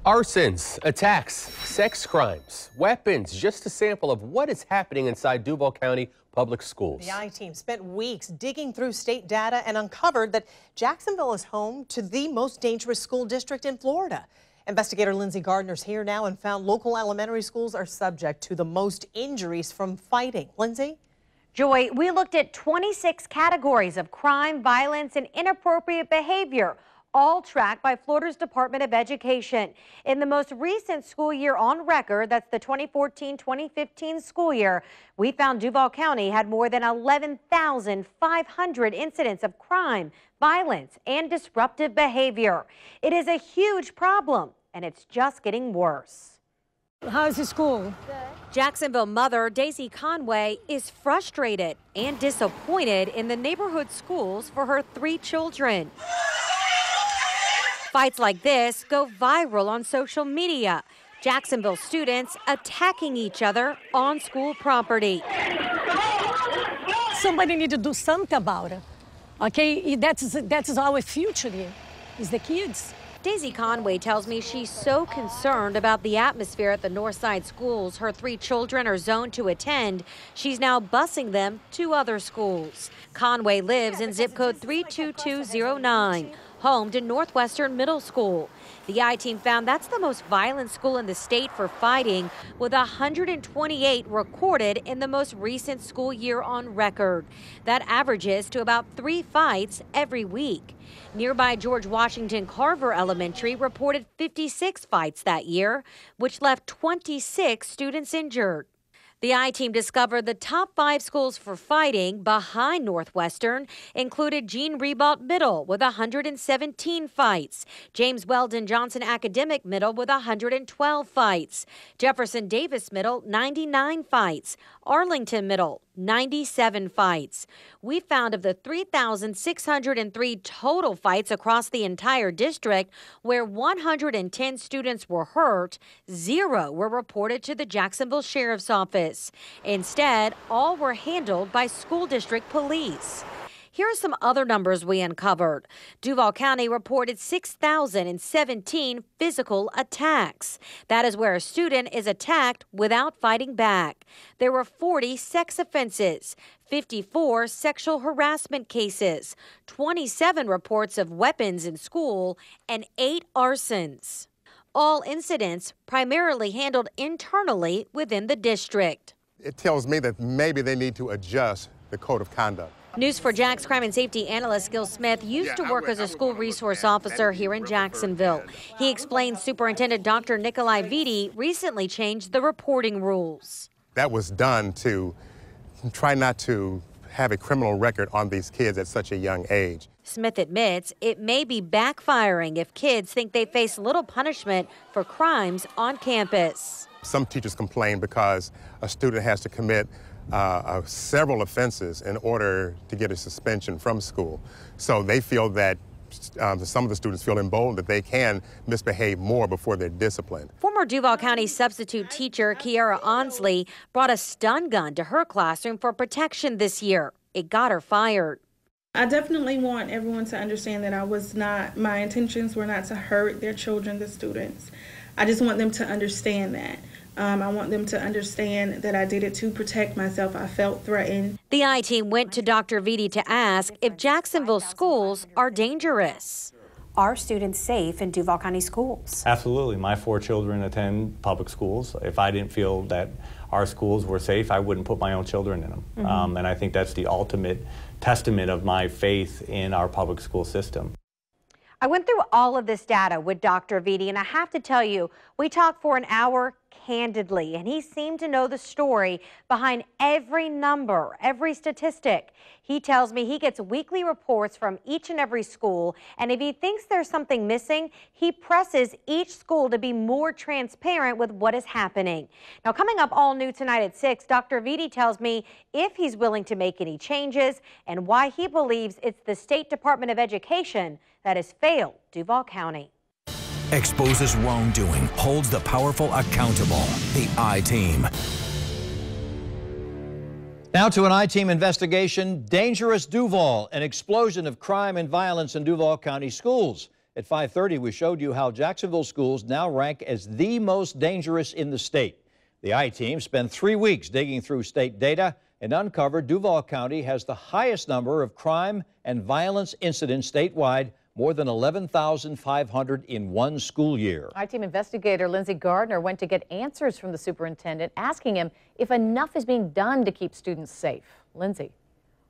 Arsons, attacks, sex crimes, weapons, just a sample of what is happening inside Duval County Public Schools. The I-team spent weeks digging through state data and uncovered that Jacksonville is home to the most dangerous school district in Florida. Investigator Lindsay Gardner's here now and found local elementary schools are subject to the most injuries from fighting. Lindsay? Joy, we looked at 26 categories of crime, violence, and inappropriate behavior, all tracked by Florida's Department of Education. In the most recent school year on record, that's the 2014-2015 school year, we found Duval County had more than 11,500 incidents of crime, violence, and disruptive behavior. It is a huge problem, and it's just getting worse. How's the school? Good. Jacksonville mother Daisy Conway is frustrated and disappointed in the neighborhood schools for her 3 children. Fights like this go viral on social media. Jacksonville students attacking each other on school property. Somebody need to do something about it. Okay, that's our future here, is the kids. Daisy Conway tells me she's so concerned about the atmosphere at the Northside schools her 3 children are zoned to attend, she's now busing them to other schools. Conway lives in zip code 32209. Home to Northwestern Middle School. The I-team found that's the most violent school in the state for fighting, with 128 recorded in the most recent school year on record. That averages to about 3 fights every week. Nearby George Washington Carver Elementary reported 56 fights that year, which left 26 students injured. The I-team discovered the top 5 schools for fighting behind Northwestern included Jean Ribault Middle with 117 fights, James Weldon Johnson Academic Middle with 112 fights, Jefferson Davis Middle 99 fights, Arlington Middle 97 fights. We found of the 3,603 total fights across the entire district, where 110 students were hurt, 0 were reported to the Jacksonville Sheriff's Office. Instead, all were handled by school district police. Here are some other numbers we uncovered. Duval County reported 6,017 physical attacks. That is where a student is attacked without fighting back. There were 40 sex offenses, 54 sexual harassment cases, 27 reports of weapons in school, and 8 arsons. All incidents primarily handled internally within the district. It tells me that maybe they need to adjust the code of conduct. News 4 Jax crime and safety analyst Gil Smith used to work as a school resource officer here in Jacksonville. He explains Superintendent Dr. Nikolai Vitti recently changed the reporting rules. That was done to try not to have a criminal record on these kids at such a young age. Smith admits it may be backfiring if kids think they face little punishment for crimes on campus. Some teachers complain because a student has to commit several offenses in order to get a suspension from school. So they feel that some of the students feel emboldened that they can misbehave more before they're disciplined. Former Duval County substitute teacher Kiara Onsley brought a stun gun to her classroom for protection this year. It got her fired. I definitely want everyone to understand that my intentions were not to hurt their children, the students. I just want them to understand that. I want them to understand that I did it to protect myself. I felt threatened. The I-team went to Dr. Vitti to ask if Jacksonville schools are dangerous. Are students safe in Duval County schools? Absolutely. My 4 children attend public schools. If I didn't feel that our schools were safe, I wouldn't put my own children in them. And I think that's the ultimate testament of my faith in our public school system. I went through all of this data with Dr. Vitti, and I have to tell you, we talked for an hour candidly, and he seemed to know the story behind every number, every statistic. He tells me he gets weekly reports from each and every school, and if he thinks there's something missing, he presses each school to be more transparent with what is happening. Now, coming up all new tonight at 6, Dr. Vitti tells me if he's willing to make any changes and why he believes it's the State Department of Education that has failed Duval County. Exposes wrongdoing, holds the powerful accountable. The I-team. Now to an I-team investigation. Dangerous Duval, an explosion of crime and violence in Duval County schools. At 5:30, we showed you how Jacksonville schools now rank as the most dangerous in the state. The I-Team spent 3 weeks digging through state data and uncovered Duval County has the highest number of crime and violence incidents statewide, more than 11,500 in one school year. I-Team investigator Lindsey Gardner went to get answers from the superintendent, asking him if enough is being done to keep students safe. Lindsey.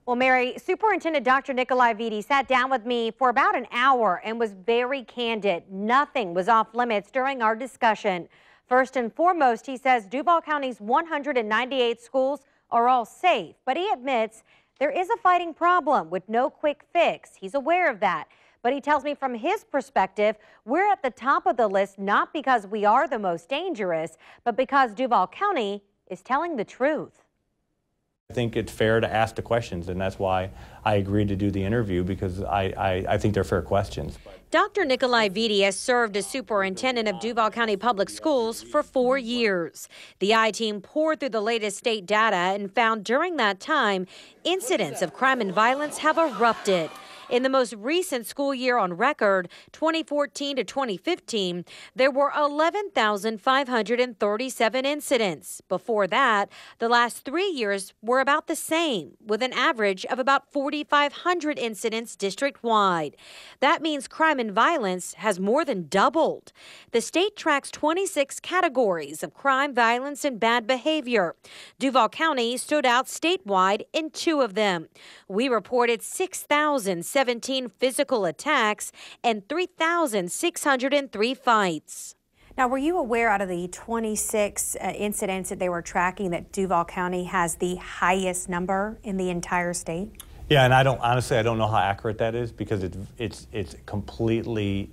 Well, Mary, Superintendent Dr. Nikolai Vitti sat down with me for about an hour and was very candid. Nothing was off limits during our discussion. First and foremost, he says Duval County's 198 schools are all safe, but he admits there is a fighting problem with no quick fix. He's aware of that. But he tells me from his perspective, we're at the top of the list not because we are the most dangerous, but because Duval County is telling the truth. I think it's fair to ask the questions, and that's why I agreed to do the interview, because I think they're fair questions. Dr. Nikolai Vitti has served as superintendent of Duval County Public Schools for 4 years. The I-Team poured through the latest state data and found during that time, incidents of crime and violence have erupted. In the most recent school year on record, 2014 to 2015, there were 11,537 incidents. Before that, the last 3 years were about the same, with an average of about 4,500 incidents district-wide. That means crime and violence has more than doubled. The state tracks 26 categories of crime, violence, and bad behavior. Duval County stood out statewide in 2 of them. We reported 6,017 physical attacks and 3,603 fights. Now, were you aware out of the 26 incidents that they were tracking that Duval County has the highest number in the entire state? Yeah, and I don't know how accurate that is, because it's completely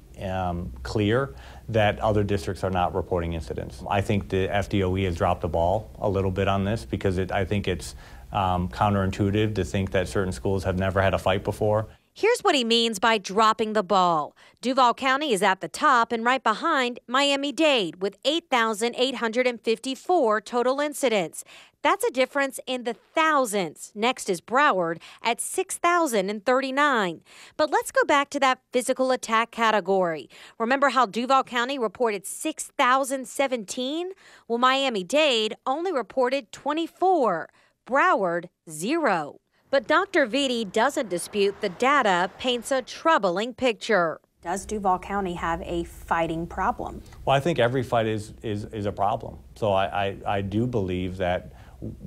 clear that other districts are not reporting incidents. I think the FDOE has dropped the ball a little bit on this, because I think it's counterintuitive to think that certain schools have never had a fight before. Here's what he means by dropping the ball. Duval County is at the top and right behind Miami-Dade with 8,854 total incidents. That's a difference in the thousands. Next is Broward at 6,039. But let's go back to that physical attack category. Remember how Duval County reported 6,017? Well, Miami-Dade only reported 24. Broward, 0. But Dr. Vitti doesn't dispute the data paints a troubling picture. Does Duval County have a fighting problem? Well, I think every fight is a problem. So I do believe that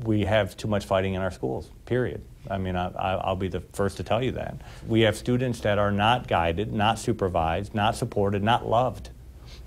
we have too much fighting in our schools, period. I mean, I'll be the first to tell you that. We have students that are not guided, not supervised, not supported, not loved.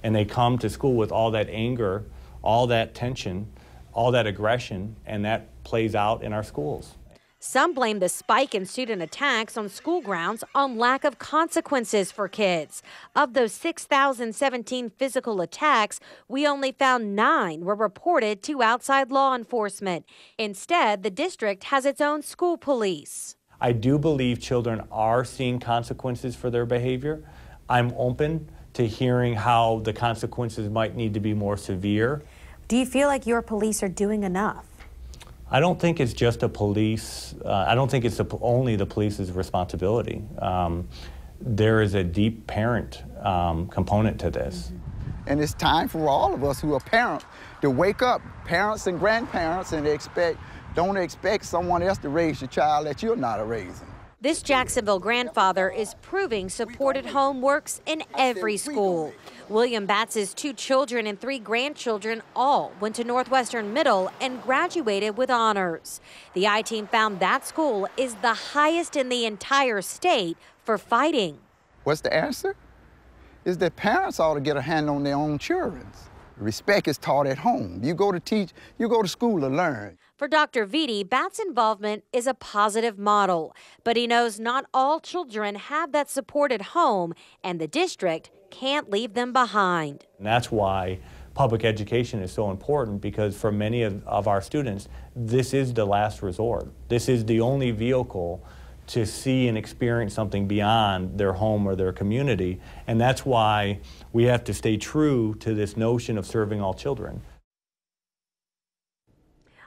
And they come to school with all that anger, all that tension, all that aggression, and that plays out in our schools. Some blame the spike in student attacks on school grounds on lack of consequences for kids. Of those 6,017 physical attacks, we only found 9 were reported to outside law enforcement. Instead, the district has its own school police. I do believe children are seeing consequences for their behavior. I'm open to hearing how the consequences might need to be more severe. Do you feel like your police are doing enough? I don't think it's just a police, I don't think it's only the police's responsibility. There is a deep parent component to this. And it's time for all of us who are parents to wake up, parents and grandparents, and don't expect someone else to raise your child that you're not raising. This Jacksonville grandfather is proving supported home works in every school. William Batts' 2 children and 3 grandchildren all went to Northwestern Middle and graduated with honors. The I-Team found that school is the highest in the entire state for fighting. What's the answer? Is that parents ought to get a hand on their own children. Respect is taught at home. You go to school to learn. For Dr. Vitti, Batts' involvement is a positive model, but he knows not all children have that support at home, and the district can't leave them behind. And that's why public education is so important, because for many of our students, this is the last resort. This is the only vehicle to see and experience something beyond their home or their community, and that's why we have to stay true to this notion of serving all children.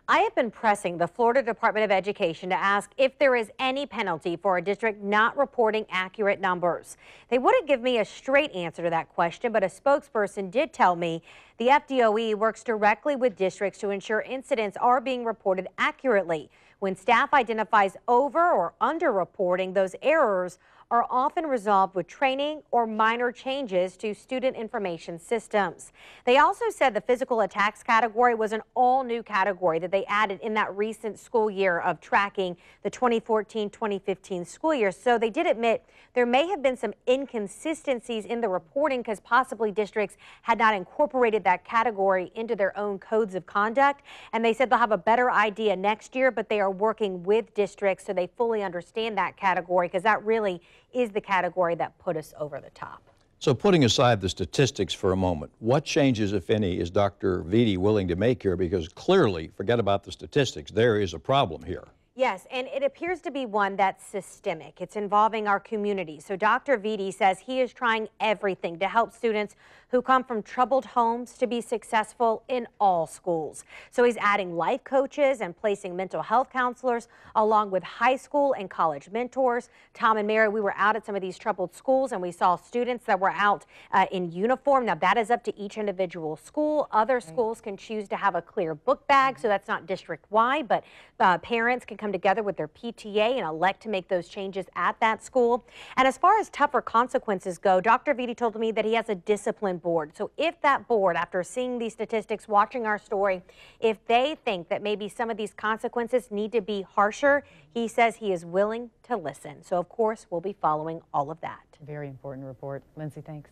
I have been pressing the Florida Department of Education to ask if there is any penalty for a district not reporting accurate numbers. They wouldn't give me a straight answer to that question, but a spokesperson did tell me the FDOE works directly with districts to ensure incidents are being reported accurately. When staff identifies over or underreporting, those errors are often resolved with training or minor changes to student information systems. They also said the physical attacks category was an all-new category that they added in that recent school year of tracking the 2014-2015 school year. So they did admit there may have been some inconsistencies in the reporting because possibly districts had not incorporated that category into their own codes of conduct. And they said they'll have a better idea next year, but they are working with districts so they fully understand that category, because that really is the category that put us over the top. So putting aside the statistics for a moment, what changes, if any, is Dr. Vitti willing to make here? Because clearly, forget about the statistics, there is a problem here. Yes, and it appears to be one that's systemic. It's involving our community. So Dr. Vitti says he is trying everything to help students who come from troubled homes to be successful in all schools. So he's adding life coaches and placing mental health counselors along with high school and college mentors. Tom and Mary, we were out at some of these troubled schools and we saw students that were out in uniform. Now that is up to each individual school. Other schools can choose to have a clear book bag, so that's not district-wide, but parents can come together with their PTA and elect to make those changes at that school. And as far as tougher consequences go, Dr. Vitti told me that he has a discipline board. So if that board, after seeing these statistics, watching our story, if they think that maybe some of these consequences need to be harsher, he says he is willing to listen. So of course, we'll be following all of that. Very important report. Lindsay, thanks.